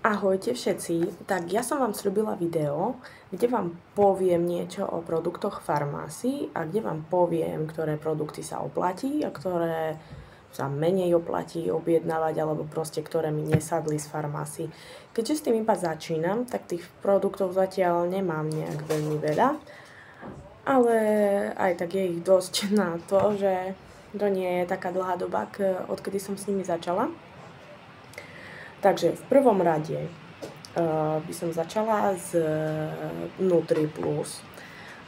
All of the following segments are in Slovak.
Ahojte všetci, tak ja som vám sľubila video, kde vám poviem niečo o produktoch farmácií a kde vám poviem, ktoré produkty sa oplatí a ktoré sa menej oplatí objednávať alebo proste ktoré mi nesadli z farmácií. Keďže s tým iba začínam, tak tých produktov zatiaľ nemám nejak veľmi veľa, ale aj tak je ich dosť na to, že to nie je taká dlhá doba, odkedy som s nimi začala. Takže v prvom rade by som začala s NutriPlus.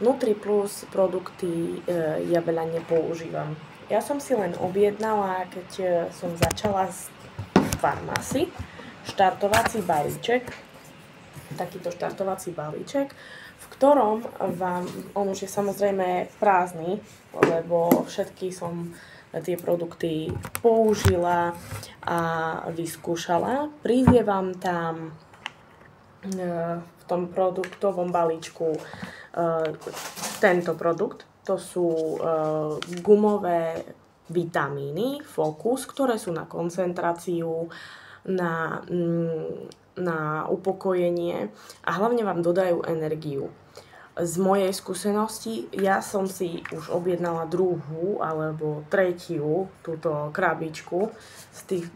NutriPlus produkty ja veľa nepoužívam. Ja som si len objednala, keď som začala v farmácii, štartovací balíček, takýto štartovací balíček, v ktorom on už je samozrejme prázdny, lebo všetky som tie produkty použila a vyskúšala. Príde vám tam v tom produktovom balíčku tento produkt. To sú gumové vitamíny Focus, ktoré sú na koncentráciu, na upokojenie a hlavne vám dodajú energiu. Z mojej skúsenosti, ja som si už objednala druhú alebo tretiu túto krabičku z tých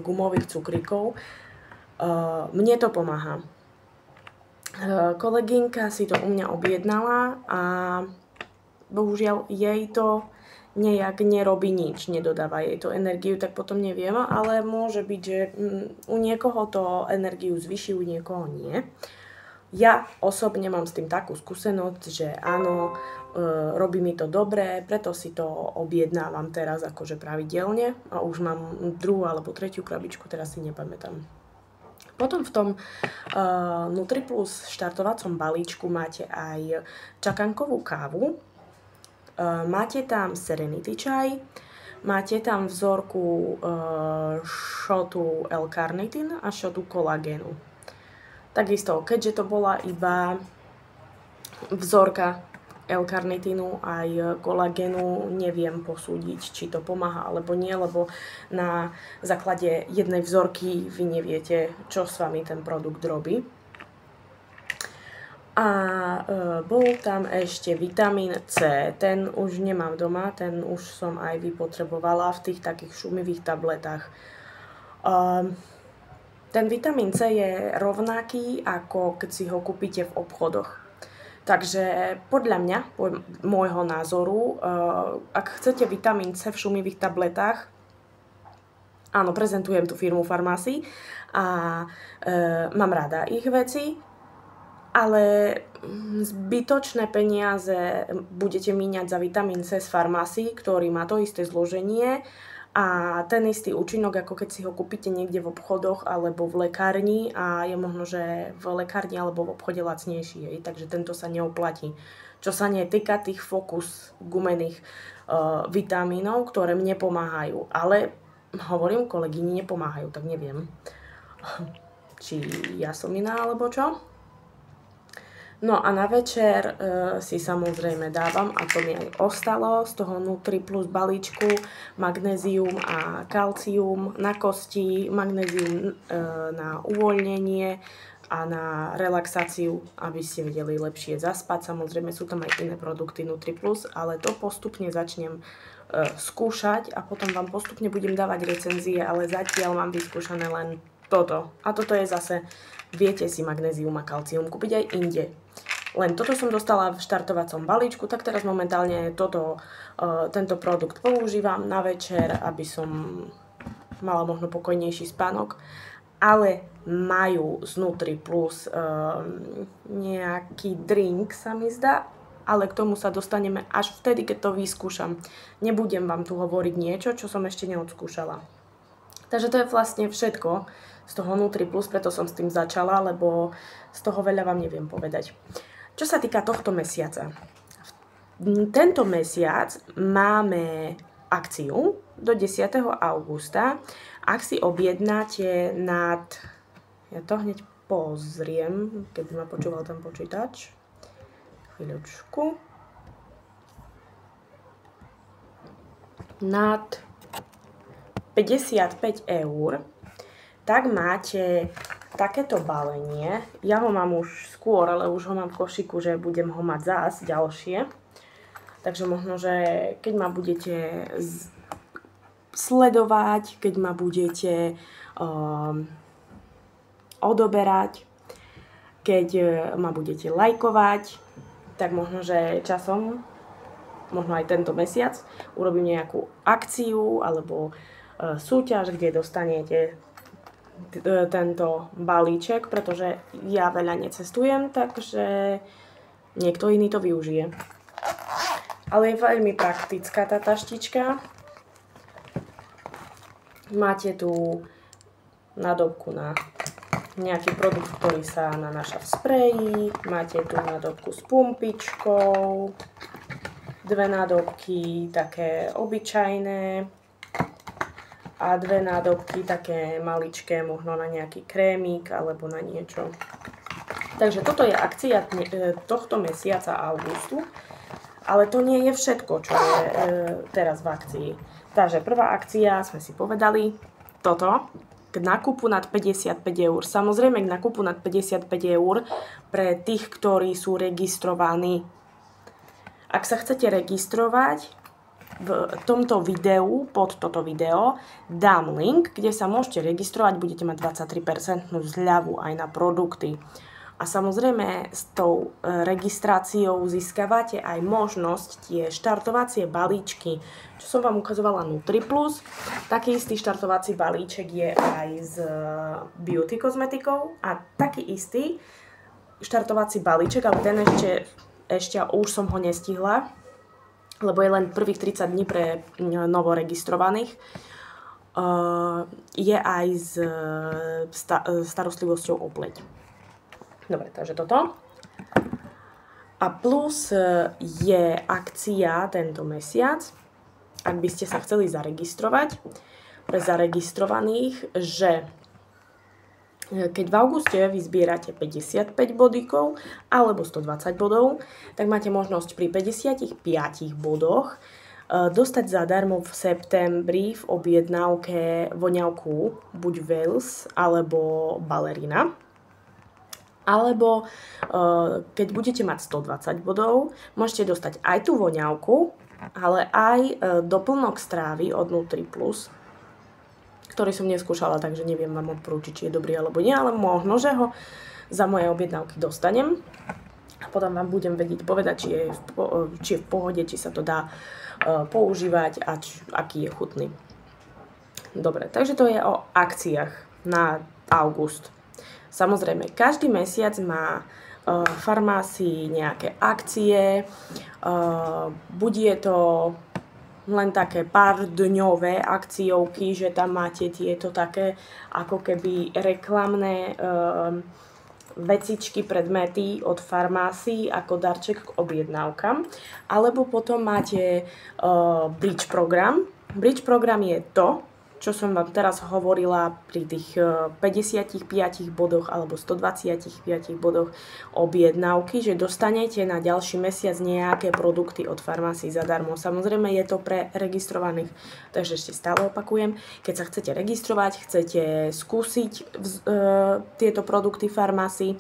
gumových cukríkov. Mne to pomáha. Kolegynka si to u mňa objednala a bohužiaľ jej to nejak nerobí nič, nedodáva jej to energiu, tak potom neviem, ale môže byť, že u niekoho to energiu zvyší, u niekoho nie. Ja osobne mám s tým takú skúsenosť, že áno, robí mi to dobre, preto si to objednávam teraz akože pravidelne a už mám druhú alebo tretiu krabičku, teraz si nepamätám. Potom v tom NutriPlus štartovacom balíčku máte aj čakankovú kávu, máte tam Serenity čaj, máte tam vzorku šotu L-karnitín a šotu kolagénu. Takisto, keďže to bola iba vzorka L-karnitínu aj kolagénu, neviem posúdiť, či to pomáha alebo nie, lebo na základe jednej vzorky vy neviete, čo s vami ten produkt robí. A bol tam ešte vitamín C, ten už nemám doma, ten už som aj vypotrebovala v tých takých šumivých tabletách. Ten vitamín C je rovnaký, ako keď si ho kúpite v obchodoch. Takže podľa mňa, môjho názoru, ak chcete vitamín C v šumivých tabletách, áno, prezentujem tú firmu farmácií a mám rada ich veci, ale zbytočné peniaze budete míňať za vitamín C z farmácií, ktorý má to isté zloženie a ten istý účinok, ako keď si ho kúpite niekde v obchodoch alebo v lekárni a je možno, že v lekárni alebo v obchode lacnejší, takže tento sa neoplatí. Čo sa netýka tých Focus gumených vitamínov, ktoré mne pomáhajú, ale hovorím, kolegyni nepomáhajú, tak neviem, či ja som iná alebo čo. No a na večer si samozrejme dávam, a to mi aj ostalo z toho NutriPlus balíčku, magnézium a kalcium na kosti, magnézium na uvoľnenie a na relaxáciu, aby ste vedeli lepšie zaspať. Samozrejme sú tam aj iné produkty NutriPlus, ale to postupne začnem skúšať a potom vám postupne budem dávať recenzie, ale zatiaľ mám vyskúšané len toto. A toto je zase, viete si magnézium a kalcium kúpiť aj inde. Len toto som dostala v štartovacom balíčku, tak teraz momentálne tento produkt používam na večer, aby som mala možno pokojnejší spánok. Ale majú z NutriPlus nejaký drink, sa mi zdá, ale k tomu sa dostaneme až vtedy, keď to vyskúšam. Nebudem vám tu hovoriť niečo, čo som ešte neodskúšala. Takže to je vlastne všetko z toho NutriPlus, preto som s tým začala, lebo z toho veľa vám neviem povedať. Čo sa týka tohto mesiaca. Tento mesiac máme akciu do 10. augusta. Ak si objednáte ja to hneď pozriem, keby ma počúval ten počítač. Chvíľočku. Nad 55 eur, tak máte takéto balenie. Ja ho mám už skôr, ale už ho mám v košíku, že budem ho mať zás ďalšie. Takže možno, že keď ma budete sledovať, keď ma budete odoberať, keď ma budete lajkovať, tak možno, že časom, možno aj tento mesiac, urobím nejakú akciu alebo súťaž, kde dostanete tento balíček, pretože ja veľa necestujem, takže niekto iný to využije. Ale je veľmi praktická tá taštička. Máte tu nádobku na nejaký produkt, ktorý sa nanáša v spreji. Máte tu nádobku s pumpičkou. 2 nádobky také obyčajné. A 2 nádobky také maličké, možno na nejaký krémik alebo na niečo. Takže toto je akcia tohto mesiaca augustu. Ale to nie je všetko, čo je teraz v akcii. Takže prvá akcia, sme si povedali, toto, k nákupu nad 55 eur. Samozrejme k nákupu nad 55 eur pre tých, ktorí sú registrovaní. Ak sa chcete registrovať, v tomto videu, pod toto video, dám link, kde sa môžete registrovať, budete mať 23% zľavu aj na produkty. A samozrejme s tou registráciou získavate aj možnosť tie štartovacie balíčky, čo som vám ukazovala NutriPlus. Taký istý štartovací balíček je aj s beauty kozmetikou a taký istý štartovací balíček, ale ten ešte už som ho nestihla, lebo je len prvých 30 dní pre novoregistrovaných. Je aj s starostlivosťou o pleť. Dobre, takže toto. A plus je akcia tento mesiac, ak by ste sa chceli zaregistrovať, pre zaregistrovaných, že keď v auguste vyzbierate 55 bodíkov alebo 120 bodov, tak máte možnosť pri 55 bodoch dostať zadarmo v septembri v objednávke voňavku buď Wales alebo Ballerina. Alebo keď budete mať 120 bodov, môžete dostať aj tú voňavku, ale aj doplnok strávy od NutriPlus, ktorý som neskúšala, takže neviem vám odporúčiť, či je dobrý alebo nie, ale možno, že ho za moje objednávky dostanem. A potom vám budem vedieť povedať, či je v pohode, či sa to dá používať a aký je chutný. Dobre, takže to je o akciách na august. Samozrejme, každý mesiac má farmácii nejaké akcie, buď je to len také pár dňové akciovky, že tam máte tieto také ako keby reklamné vecičky, predmety od farmácií ako darček k objednávkam. Alebo potom máte bridge program. Bridge program je to, čo som vám teraz hovorila pri tých 55 bodoch alebo 125 bodoch objednávky, že dostanete na ďalší mesiac nejaké produkty od farmácií zadarmo. Samozrejme je to pre registrovaných, takže ešte stále opakujem, keď sa chcete registrovať, chcete skúsiť tieto produkty farmácií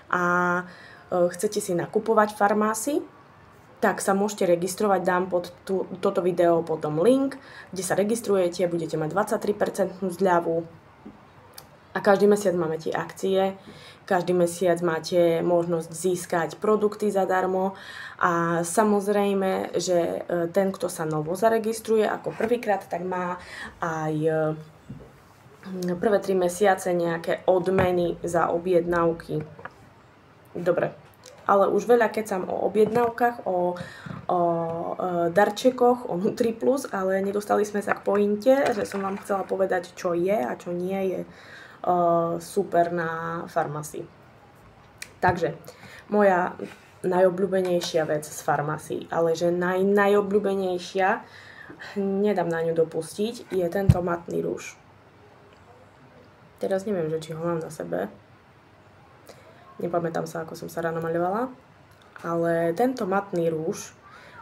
a chcete si nakupovať farmácii, tak sa môžete registrovať, dám pod toto video potom link, kde sa registrujete, budete mať 23% zľavu a každý mesiac máme tie akcie, každý mesiac máte možnosť získať produkty zadarmo a samozrejme, že ten, kto sa novo zaregistruje ako prvýkrát, tak má aj prvé 3 mesiace nejaké odmeny za objednávky. Dobre. Ale už veľa kecam o objednávkach, o darčekoch, o NutriPlus, ale nedostali sme sa k pointe, že som vám chcela povedať, čo je a čo nie je super na farmácii. Takže, moja najobľúbenejšia vec z farmácií, ale že najobľúbenejšia, nedám na ňu dopustiť, je tento matný rúž. Teraz neviem, či ho mám na sebe. Nepamätám sa, ako som sa ráno maľovala, ale tento matný rúž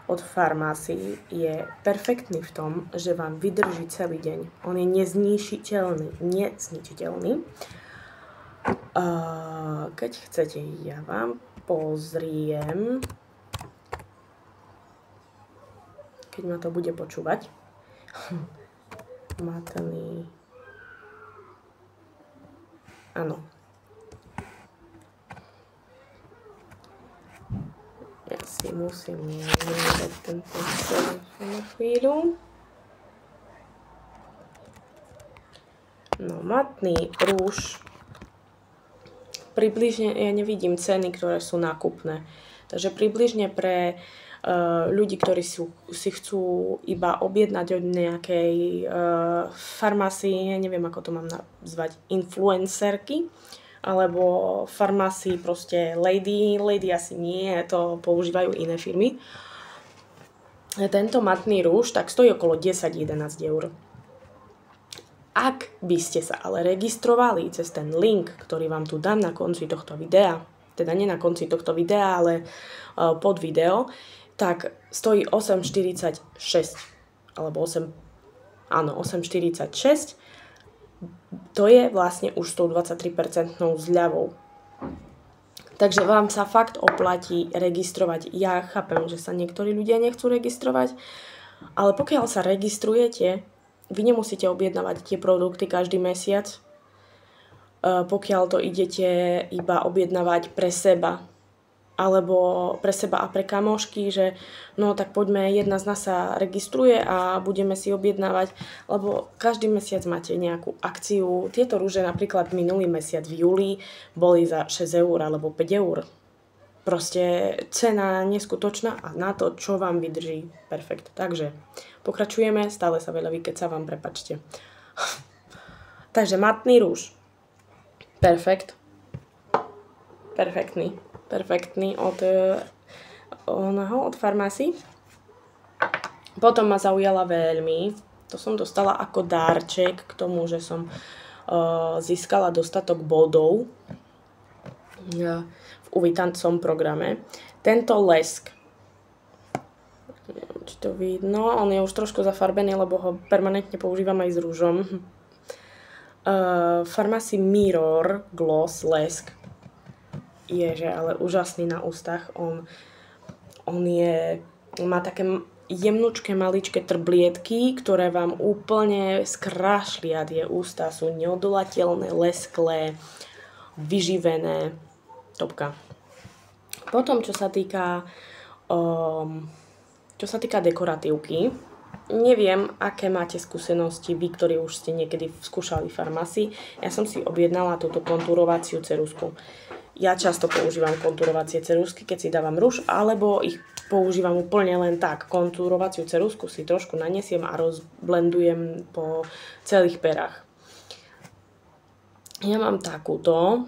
od farmácií je perfektný v tom, že vám vydrží celý deň. On je nezničiteľný. Keď chcete, ja vám pozriem, keď ma to bude počúvať. Matný. Áno. Ja si musím dať tento telefón na chvíľu. No, matný rúž. Približne, ja nevidím ceny, ktoré sú nákupné. Takže približne pre ľudí, ktorí si chcú iba objednať od nejakej farmácii, neviem, ako to mám nazvať, influencerky, alebo farmácii proste Lady asi nie, to používajú iné firmy. Tento matný rúž tak stojí okolo 10-11 eur. Ak by ste sa ale registrovali cez ten link, ktorý vám tu dám na konci tohto videa, teda nie na konci tohto videa, ale pod video, tak stojí 8,46 alebo 8,46. To je vlastne už s tou 23% zľavou. Takže vám sa fakt oplatí registrovať. Ja chápem, že sa niektorí ľudia nechcú registrovať, ale pokiaľ sa registrujete, vy nemusíte objednávať tie produkty každý mesiac, pokiaľ to idete iba objednávať pre seba, alebo pre seba a pre kamošky, že no tak poďme, jedna z nás sa registruje a budeme si objednávať, lebo každý mesiac máte nejakú akciu. Tieto rúže napríklad minulý mesiac v júli boli za 6 eur alebo 5 eur. Proste cena neskutočná a na to, čo vám vydrží, perfekt. Takže pokračujeme, stále sa veľa vykeca vám, prepačte. Takže matný rúž. Perfekt. Perfektný od farmácií. Potom ma zaujala veľmi, to som dostala ako dárček k tomu, že som získala dostatok bodov v uvitancom programe. Tento lesk, neviem, či to vidno, on je už trošku zafarbený, lebo ho permanentne používam aj s rúžom. Farmácii Mirror Gloss lesk je, že ale úžasný na ústach. On má také jemnučké, maličké trblietky, ktoré vám úplne skrášlia tie ústa. Sú neodolateľné, lesklé, vyživené. Topka. Potom, čo sa týka dekoratívky, neviem, aké máte skúsenosti vy, ktorí už ste niekedy skúšali farmácii. Ja som si objednala túto kontúrovaciu ceruzku. Ja často používam kontúrovacie ceruzky, keď si dávam rúž, alebo ich používam úplne len tak. Kontúrovaciu ceruzku si trošku nanesiem a rozblendujem po celých perách. Ja mám takúto.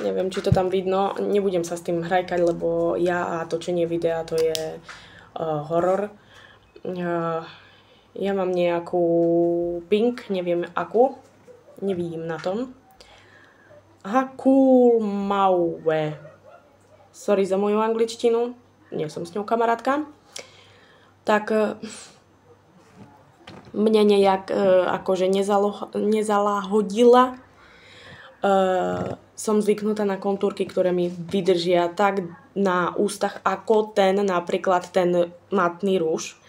Neviem, či to tam vidno. Nebudem sa s tým hrajkať, lebo ja a točenie videa to je horor. Ja mám nejakú pink, neviem akú. Nevidím na tom. Aha, Cool Maue. Sorry za moju angličtinu, nie som s ňou kamarátka. Tak mne nejak akože nezaláhodila. Som zvyknutá na kontúrky, ktoré mi vydržia tak na ústach ako napríklad ten matný rúž.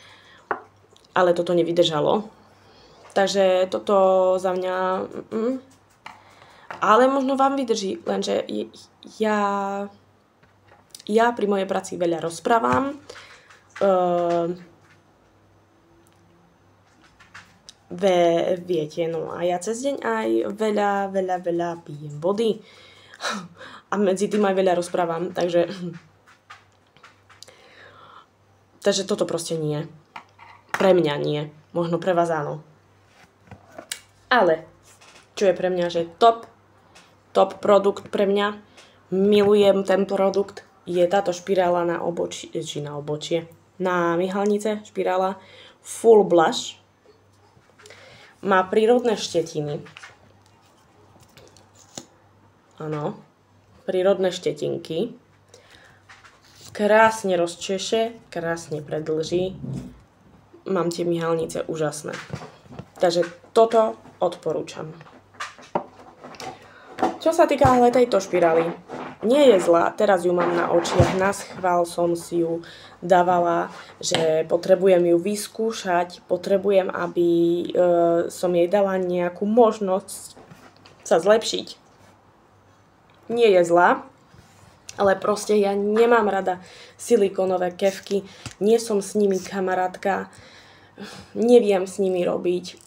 Ale toto nevydržalo. Takže toto za mňa... Ale možno vám vydrží, lenže ja pri mojej práci veľa rozprávam. Viete, no a ja cez deň aj veľa pijem vody. A medzi tým aj veľa rozprávam, takže toto proste nie. Pre mňa nie. Možno pre vás áno. Ale, čo je pre mňa, že top produkt pre mňa, milujem ten produkt, je táto špirála na myhalnice, špirála Full Blush. Má prírodné štetiny. Áno, prírodné štetinky. Krásne rozčeše, krásne predĺží. Mám tie myhalnice úžasné. Takže toto odporúčam. Čo sa týka ale tejto špirály, nie je zlá, teraz ju mám na očiach, naschvál som si ju dávala, že potrebujem ju vyskúšať, potrebujem, aby som jej dala nejakú možnosť sa zlepšiť. Nie je zlá, ale proste ja nemám rada silikónové kefky, nie som s nimi kamarátka, neviem s nimi robiť.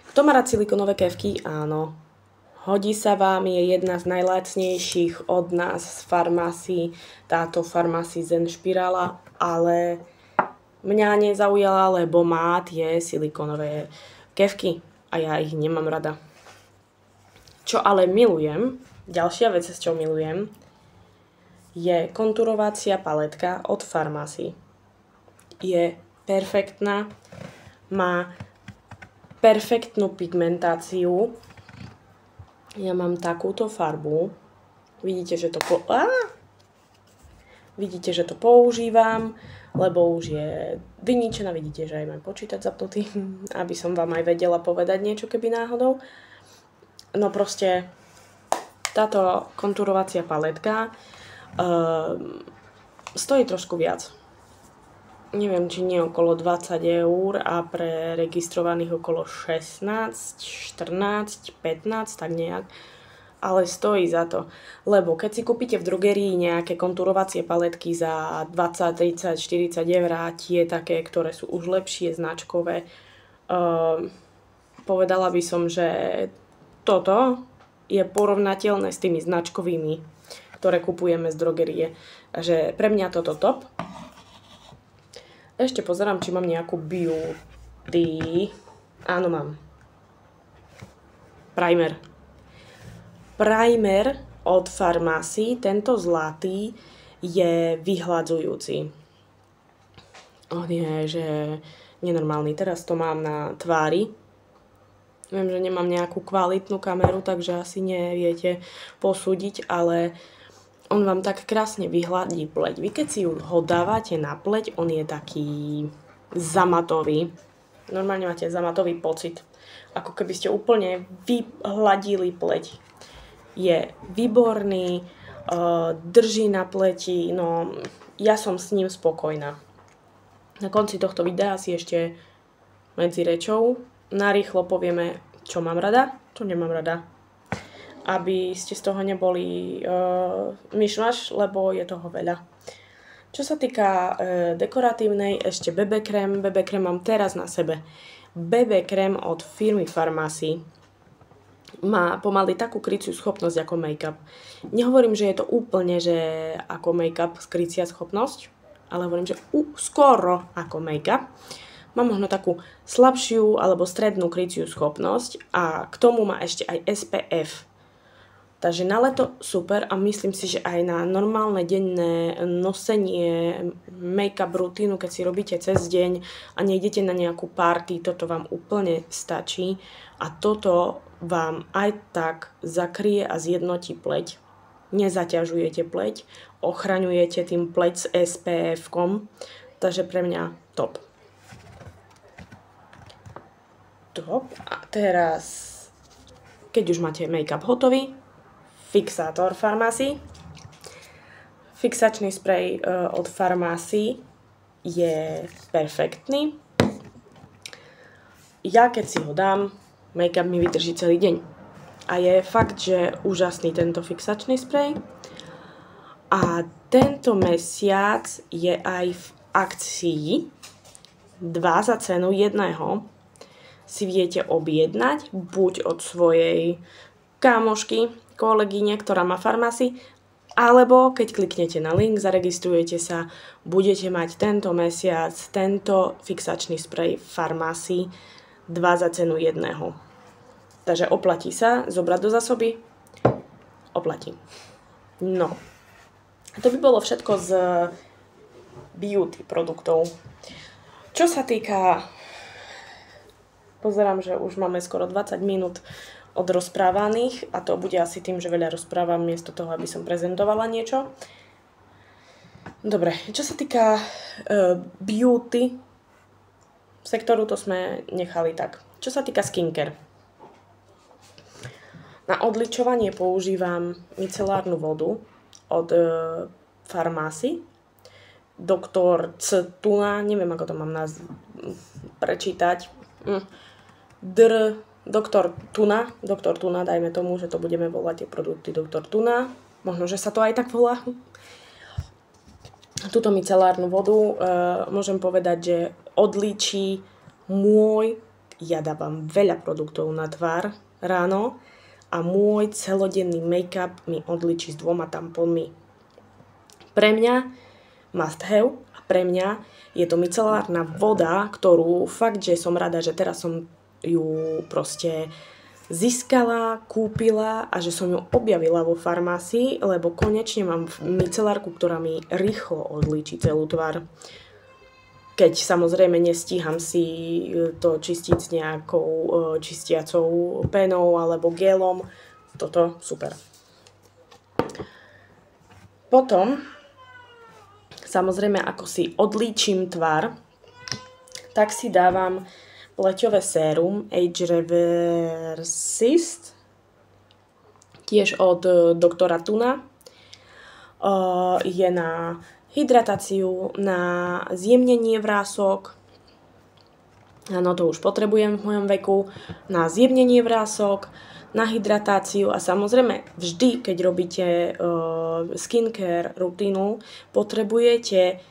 Kto má rád silikónové kefky? Áno. Hodí sa vám, je jedna z najlacnejších od nás z farmácií, táto farmácii Zen špirála, ale mňa nezaujala, lebo má tie silikónové kefky a ja ich nemám rada. Čo ale milujem, ďalšia vec, čo milujem, je konturovacia paletka od farmácií. Je perfektná, má perfektnú pigmentáciu. Ja mám takúto farbu. Vidíte, že to používam, lebo už je vyničená. Vidíte, že aj mám počítač zapnutý, aby som vám aj vedela povedať niečo, keby náhodou. No proste, táto konturovacia paletka stojí trošku viac. Neviem, či nie okolo 20 eur a pre registrovaných okolo 16, 14, 15, tak nejak. Ale stojí za to. Lebo keď si kúpite v drogerii nejaké konturovacie paletky za 20, 30, 40 eur a tie také, ktoré sú už lepšie, značkové, povedala by som, že toto je porovnateľné s tými značkovými, ktoré kupujeme z drogerie. Takže pre mňa toto top. Ešte pozerám, či mám nejakú beauty. Áno, mám. Primer od farmácií, tento zlatý, je vyhladzujúci. On je, že nenormálny. Teraz to mám na tvári. Viem, že nemám nejakú kvalitnú kameru, takže asi neviete posúdiť, ale on vám tak krásne vyhladí pleť. Vy keď si ho dávate na pleť, on je taký zamatový. Normálne máte zamatový pocit. Ako keby ste úplne vyhladili pleť. Je výborný, drží na pleti, no ja som s ním spokojná. Na konci tohto videa si ešte medzi rečou narýchlo povieme, čo mám rada, čo nemám rada. Aby ste z toho neboli myšmaš, lebo je toho veľa. Čo sa týka dekoratívnej, ešte BB krém. BB krém mám teraz na sebe. BB krém od firmy Farmácií má pomaly takú kryciu schopnosť ako make-up. Nehovorím, že je to úplne, že ako make-up skrycia schopnosť, ale hovorím, že skoro ako make-up. Má možno takú slabšiu alebo strednú kryciu schopnosť a k tomu má ešte aj SPF. Takže na leto super a myslím si, že aj na normálne denné nosenie make-up rutínu, keď si robíte cez deň a nejdete na nejakú party, toto vám úplne stačí a toto vám aj tak zakrie a zjednotí pleť. Nezaťažujete pleť, ochraňujete tým pleť s SPF-kom, takže pre mňa top. Top. A teraz, keď už máte make-up hotový, fixátor Farmácií. Fixačný sprej od Farmácií je perfektný. Ja keď si ho dám, make-up mi vydrží celý deň. A je fakt, že úžasný tento fixačný sprej. A tento mesiac je aj v akcii 2 za cenu 1 si viete objednať buď od svojej kamošky, kolegyne, ktorá má Farmácii, alebo keď kliknete na link, zaregistrujete sa, budete mať tento mesiac tento fixačný sprej Farmácií 2 za cenu 1. Takže oplatí sa zobrať do zásoby? Oplatí. No. To by bolo všetko z beauty produktov. Čo sa týka... Pozerám, že už máme skoro 20 minút odrozprávaných a to bude asi tým, že veľa rozprávam miesto toho, aby som prezentovala niečo. Dobre, čo sa týka beauty sektoru, to sme nechali tak. Čo sa týka skincare. Na odličovanie používam micelárnu vodu od Farmáci. Doktor Tuna, neviem ako to mám prečítať. Doktor Tuna, dajme tomu, že to budeme volať tie produkty Doktor Tuna. Možno, že sa to aj tak volá. Túto micelárnu vodu môžem povedať, že odlíči ja dávam veľa produktov na tvár ráno a môj celodenný make-up mi odlíči s 2 tampónmi. Pre mňa must have a pre mňa je to micelárna voda, ktorú fakt, že som rada, že teraz som ju proste získala, kúpila a že som ju objavila vo Farmácii, lebo konečne mám micelárku, ktorá mi rýchlo odlíči celú tvár. Keď samozrejme nestíham si to čistiť s nejakou čistiacou pénou alebo gelom. Toto super. Potom, samozrejme, ako si odlíčim tvár, tak si dávam pleťové sérum Age Reversist, tiež od doktora Tuna. Je na hydratáciu, na zjemnenie vrások. Áno, to už potrebujem v mojom veku. Na zjemnenie vrások, na hydratáciu a samozrejme vždy, keď robíte skincare rutínu, potrebujete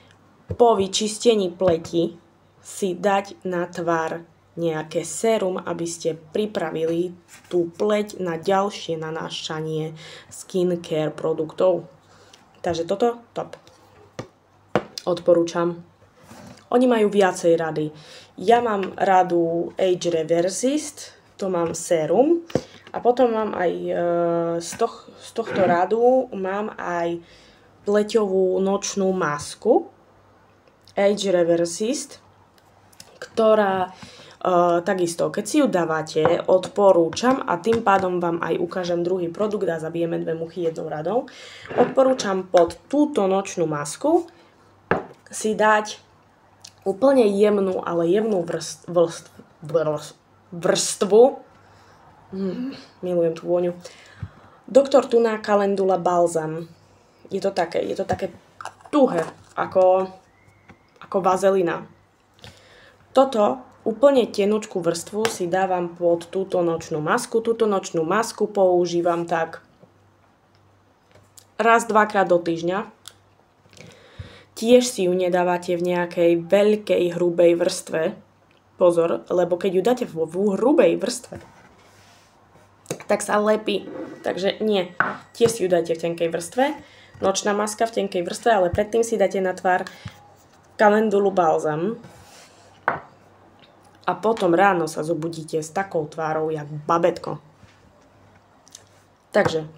po vyčistení pleti si dať na tvár nejaké sérum, aby ste pripravili tú pleť na ďalšie nanášanie skincare produktov. Takže toto top. Odporúčam. Oni majú viacej rady. Ja mám radu Age Reversist, to mám sérum a potom mám aj z tohto radu mám aj pleťovú nočnú masku Age Reversist, ktorá takisto, keď si ju dávate, odporúčam a tým pádom vám aj ukážem druhý produkt a zabijeme 2 muchy jednou radou. Odporúčam pod túto nočnú masku si dať úplne jemnú, ale jemnú vrstvu. Milujem tú vôňu. Doktor Tuna Calendula Balsam. Je to také tuhé, ako vazelina. Toto úplne tenučkú vrstvu si dávam pod túto nočnú masku. Túto nočnú masku používam tak raz, 2-krát do týždňa. Tiež si ju nedávate v nejakej veľkej, hrubej vrstve. Pozor, lebo keď ju dáte vo hrubej vrstve, tak sa lepí. Takže nie. Tiež si ju dáte v tenkej vrstve. Nočná maska v tenkej vrstve, ale predtým si dáte na tvár Calendulu Balsam. A potom ráno sa zobudíte s takou tvárou, jak babetko. Takže,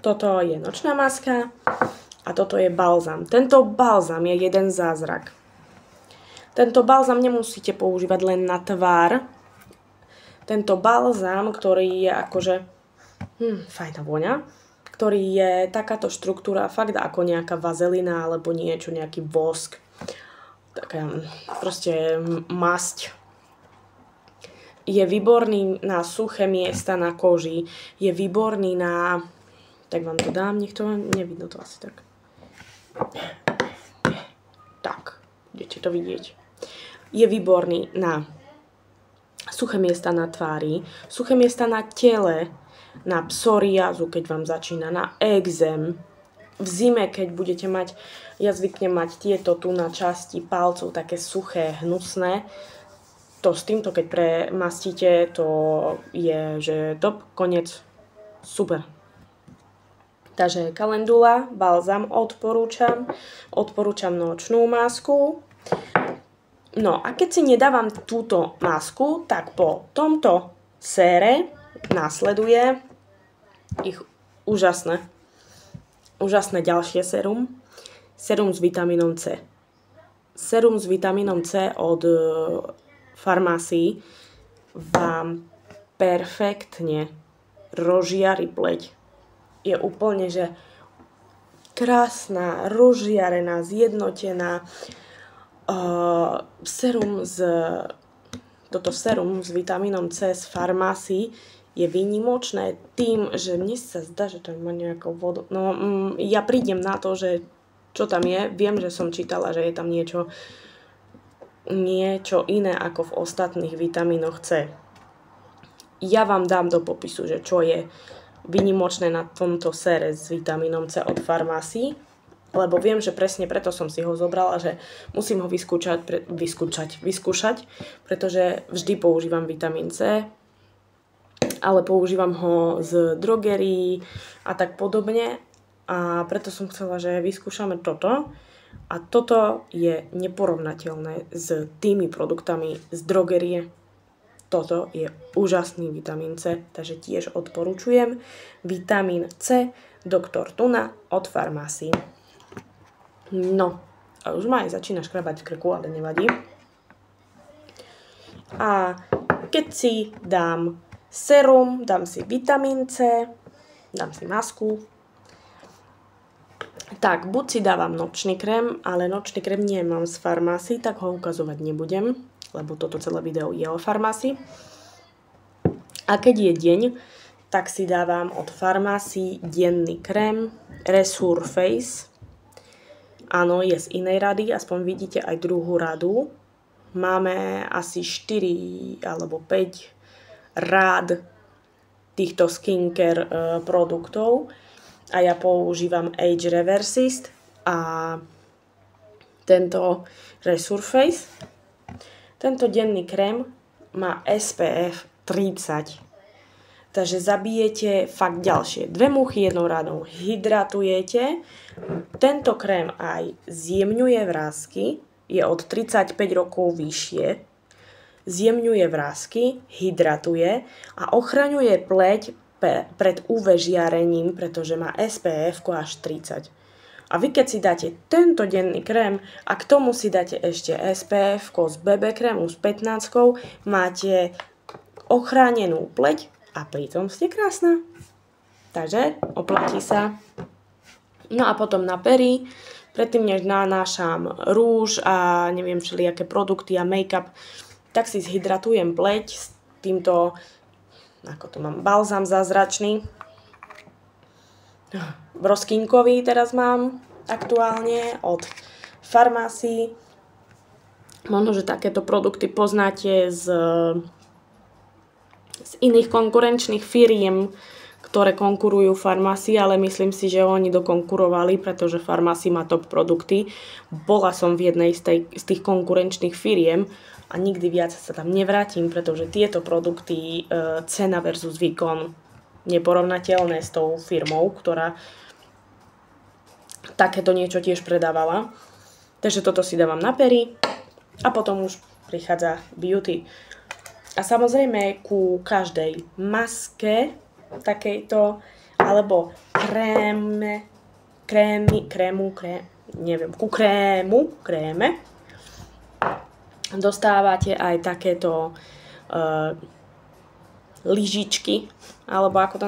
toto je nočná maska. A toto je balzam. Tento balzam je jeden zázrak. Tento balzam nemusíte používať len na tvár. Tento balzam, ktorý je akože fajná vôňa, ktorý je takáto štruktúra fakt ako nejaká vazelina alebo niečo, nejaký vosk. Taká proste masť. Je výborný na suché miesta na koži. Je výborný na... Tak vám to dám, nech to nevidno to asi tak. Tak, budete to vidieť. Je výborný na suché miesta na tvári, suché miesta na tele, na psoriázu, keď vám začína, na exém. V zime, keď budete mať, ja zvyknem mať tieto tu na časti palcov, také suché, hnusné. To s týmto, keď premastíte, to je, že top, koniec, super. Takže Calendula, balzam odporúčam nočnú masku. No a keď si nedávam túto masku, tak po tomto sére nasleduje ich úžasné ďalšie sérum. Sérum s vitamínom C. Sérum s vitamínom C od Farmácii vám perfektne rozžiari pleť. Je úplne, že krásna, rozžiarená, zjednotená. Toto sérum s vitamínom C z Farmácii je výnimočné tým, že mne sa zdá, že to má nejakú vodu. No, ja prídem na to, že čo tam je. Viem, že som čítala, že je tam niečo iné ako v ostatných vitamínoch C. Ja vám dám do popisu, že čo je výnimočné na tomto sére s vitamínom C od Farmácii, lebo viem, že presne preto som si ho zobrala, že musím ho vyskúšať, pretože vždy používam vitamín C, ale používam ho z drogerií a tak podobne a preto som chcela, že vyskúšame toto a toto je neporovnateľné s tými produktami z drogerie. Toto je úžasný vitamín C, takže tiež odporúčujem vitamín C Dr. Tuna od Farmácii. No, a už ma aj začína škrabať v krku, ale nevadí. A keď si dám serum, dám si vitamín C, dám si masku. Tak, buď si dávam nočný krém, ale nočný krém nemám z Farmácii, tak ho ukazovať nebudem, lebo toto celé video je o Farmácii. A keď je deň, tak si dávam od Farmácii denný krém Resurface. Áno, je z inej rady, aspoň vidíte aj druhú radu. Máme asi 4 alebo 5 rád týchto skincare produktov a ja používam Age Reversist a tento Resurface. Tento denný krém má SPF 30. Takže zabijete fakt ďalšie 2 muchy jednou radou. Hydratujete. Tento krém aj zjemňuje vrásky. Je od 35 rokov vyššie. Zjemňuje vrásky, hydratuje a ochraňuje pleť pred UV žiarením, pretože má SPF až 30. A vy keď si dáte tento denný krém a k tomu si dáte ešte SPF z BB krému s 15, máte ochránenú pleť a pritom ste krásna. Takže oplatí sa. No a potom na pery, predtým než nanášam rúž a neviem všelijaké produkty a make-up, tak si zhydratujem pleť s týmto, ako to mám, balzám zázračný. Broskinkový teraz mám aktuálne od Farmácii. Možno, že takéto produkty poznáte z iných konkurenčných firiem, ktoré konkurujú Farmácii, ale myslím si, že oni dokonkurovali, pretože Farmácii má top produkty. Bola som v jednej z tých konkurenčných firiem a nikdy viac sa tam nevrátim, pretože tieto produkty, cena versus výkon, neporovnateľné s tou firmou, ktorá takéto niečo tiež predávala. Takže toto si dávam na pery a potom už prichádza beauty. A samozrejme ku každej maske takejto, alebo kréme, dostávate aj takéto lyžičky, alebo ako to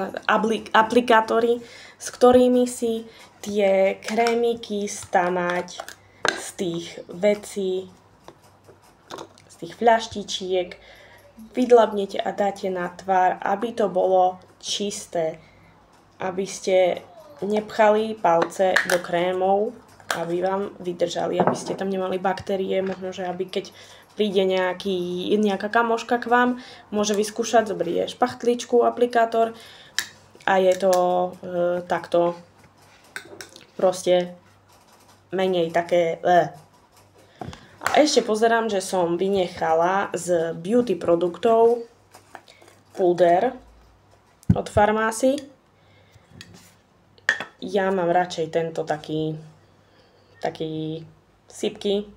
aplikátory, s ktorými si tie krémiky stamať z tých vecí, z tých fľaštičiek, vydlabnete a dáte na tvár, aby to bolo čisté, aby ste nepchali palce do krémov, aby vám vydržali, aby ste tam nemali baktérie, možno, že aby keď príde nejaká kamoška k vám, môže vyskúšať, zobrie špachtličku, aplikátor a je to takto proste menej také A ešte pozerám, že som vynechala z beauty produktov púder od Farmácii. Ja mám radšej tento taký sypky,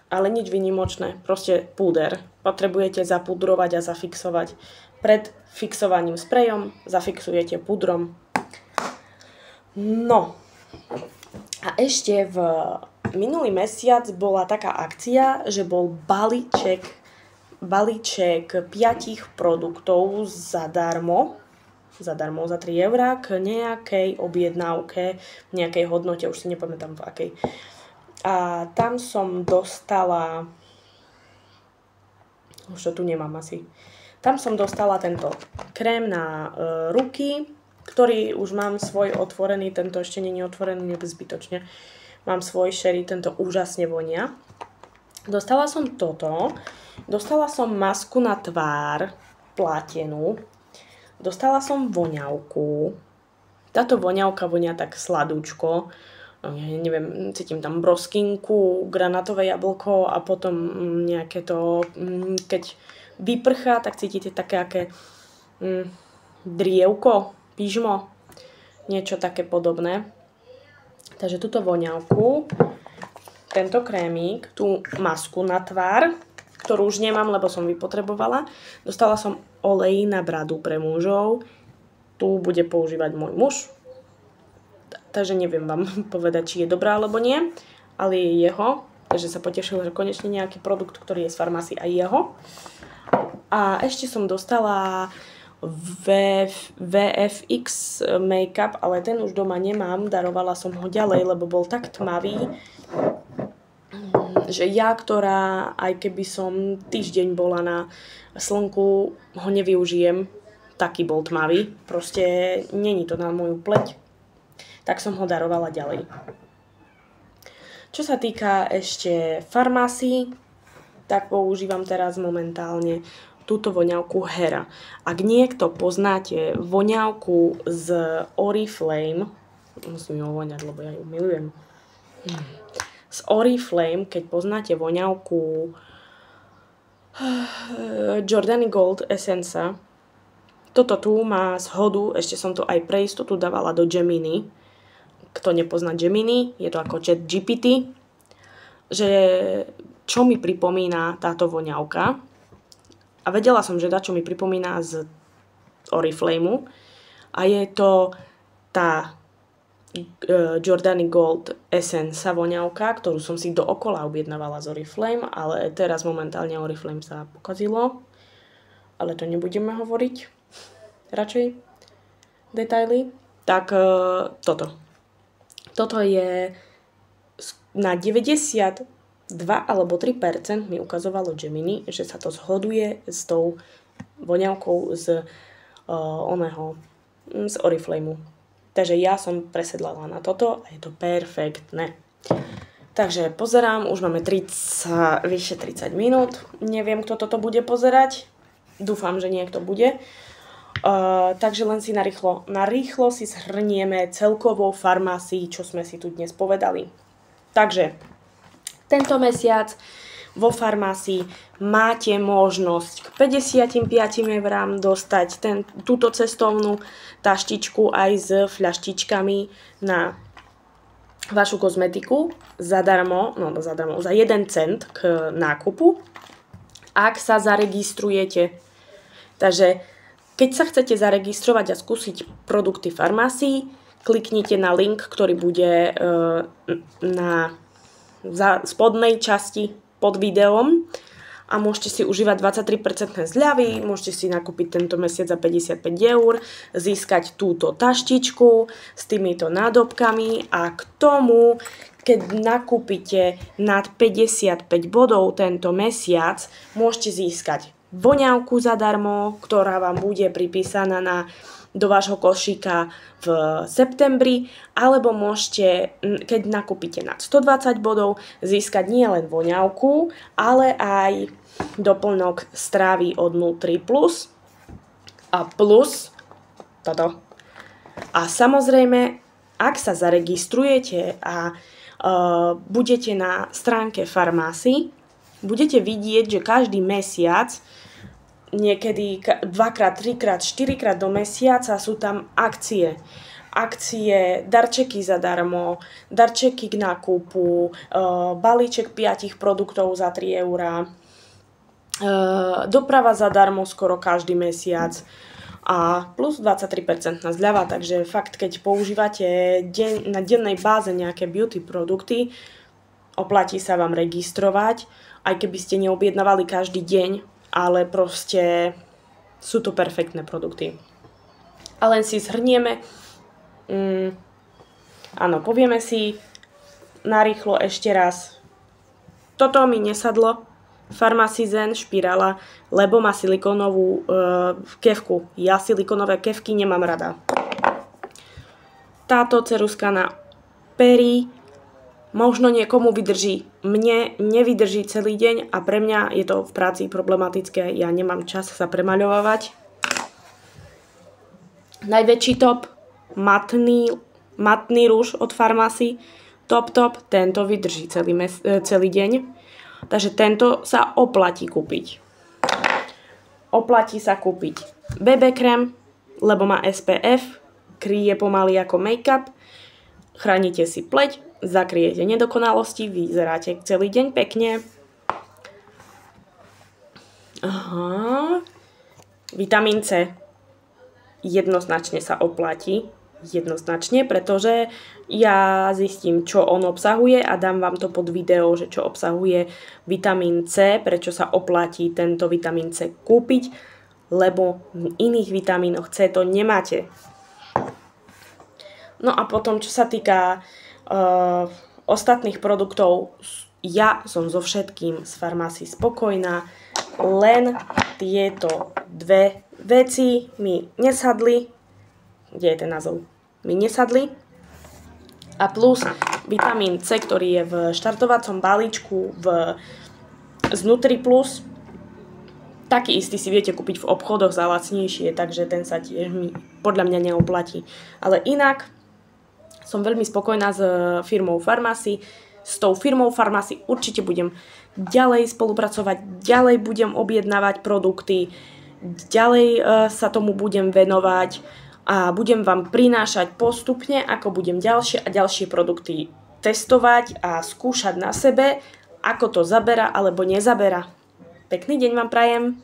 ale nič výnimočné, proste púder. Potrebujete zapudrovať a zafixovať. Pred fixovaním sprejom zafixujete pudrom. No a ešte v minulý mesiac bola taká akcia, že bol balíček 5 produktov zadarmo za 3 eurá k nejakej objednávke, nejakej hodnote, už si nepamätám v akej. A tam som dostala Už to tu nemám asi. Tam som dostala tento krém na ruky, ktorý už mám svoj otvorený, tento ešte nie je otvorený zbytočne. Mám svoj sherry, tento úžasne vonia. Dostala som toto, dostala som masku na tvár, platenú, dostala som voňavku. Táto voňavka vonia tak sladúčko, ja neviem, cítim tam broskinku, granátové jablko a potom nejaké to, keď vyprchá, tak cítite také aké drievko, pyžmo, niečo také podobné. Takže túto voňavku, tento krémik, tú masku na tvár, ktorú už nemám, lebo som vypotrebovala. Dostala som olej na bradu pre mužov. Tu bude používať môj muž. Takže neviem vám povedať, či je dobrá alebo nie, ale je jeho. Takže sa potešil, že konečne nejaký produkt, ktorý je z farmácie, aj jeho. A ešte som dostala VFX make-up, ale ten už doma nemám. Darovala som ho ďalej, lebo bol tak tmavý, že ja, ktorá aj keby som týždeň bola na slnku, ho nevyužijem. Taký bol tmavý. Proste není to na moju pleť. Tak som ho darovala ďalej. Čo sa týka ešte farmácií, tak používam teraz momentálne túto voňavku Hera. Ak niekto poznáte voňavku z Oriflame, musím ju voňať, lebo ja ju milujem. Z Oriflame, keď poznáte voňavku Jordany Gold Essence, toto tu má zhodu, ešte som to aj pre istotu dávala do Gemini. Kto nepozná Gemini, je to ako chat GPT, že čo mi pripomína táto voňavka. A vedela som, že čo mi pripomína z Oriflameu. A je to tá Jordany Gold Essence voňavka, ktorú som si dookola objednávala z Oriflame, ale teraz momentálne Oriflame sa pokazilo. Ale to nebudeme hovoriť. Radšej detaily. Tak toto. Toto je na 92 alebo 3% mi ukazovalo Gemini, že sa to zhoduje s tou voňavkou z Oriflameu. Takže ja som presedlala na toto a je to perfektné. Takže pozerám, už máme vyše 30 minút. Neviem, kto toto bude pozerať. Dúfam, že niekto bude. Takže len si narýchlo si zhrnieme celkovou farmácii, čo sme si tu dnes povedali. Takže tento mesiac vo farmácii máte možnosť k 55 eurám dostať túto cestovnú taštičku aj s fľaštičkami na vašu kozmetiku zadarmo, za 1 cent k nákupu, ak sa zaregistrujete. Takže keď sa chcete zaregistrovať a skúsiť produkty farmácií, kliknite na link, ktorý bude na spodnej časti pod videom a môžete si užívať 23% zľavy, môžete si nakúpiť tento mesiac za 55 eur, získať túto taštičku s týmito nádobkami a k tomu, keď nakúpite nad 55 bodov tento mesiac, môžete získať voňavku zadarmo, ktorá vám bude pripísaná do vášho košíka v septembri, alebo môžete, keď nakúpite nad 120 bodov, získať nielen voňavku, ale aj doplnok strávy od Nutri Plus a plus toto. A samozrejme, ak sa zaregistrujete a budete na stránke farmácií, budete vidieť, že každý mesiac, niekedy 2-krát, 3-krát, 4-krát do mesiaca sú tam akcie. Akcie, darčeky zadarmo, darčeky k nákupu, balíček 5 produktov za 3 eurá, doprava zadarmo skoro každý mesiac a plus 23% zľava. Takže fakt, keď používate na dennej báze nejaké beauty produkty, oplatí sa vám registrovať, aj keby ste neobjednávali každý deň, ale proste sú to perfektné produkty. A len si zhrnieme, áno, povieme si narýchlo ešte raz, toto mi nesadlo, Pharmacy Zen špirála, lebo má silikónovú kefku. Ja silikónové kefky nemám rada. Táto ceruska na pery možno niekomu vydrží. Mne nevydrží celý deň a pre mňa je to v práci problematické. Ja nemám čas sa premaľovávať. Najväčší top, matný rúž od Pharmacy. Top, tento vydrží celý deň. Takže tento sa oplatí kúpiť. Oplatí sa kúpiť BB krém, lebo má SPF, kryje pomaly ako make-up, chránite si pleť, zakryjete nedokonalosti, vyzeráte celý deň pekne. Vitamín C jednoznačne sa oplatí. Jednoznačne, pretože ja zistím, čo on obsahuje a dám vám to pod video, že čo obsahuje vitamín C, prečo sa oplatí tento vitamín C kúpiť, lebo v iných vitamínoch C to nemáte. No a potom, čo sa týka ostatných produktov, ja som so všetkým z Pharmacy spokojná, len tieto dve veci mi nesadli. Kde je ten názov? Mi nesadli. A plus vitamín C, ktorý je v štartovacom balíčku z NutriPlus. Taký istý si viete kúpiť v obchodoch za lacnejšie, takže ten sa tiež mi podľa mňa neoplatí. Ale inak som veľmi spokojná s firmou Pharmacy. S tou firmou Pharmacy určite budem ďalej spolupracovať, ďalej budem objednávať produkty, ďalej sa tomu budem venovať a budem vám prinášať postupne, ako budem ďalšie a ďalšie produkty testovať a skúšať na sebe, ako to zabera alebo nezabera. Pekný deň vám prajem.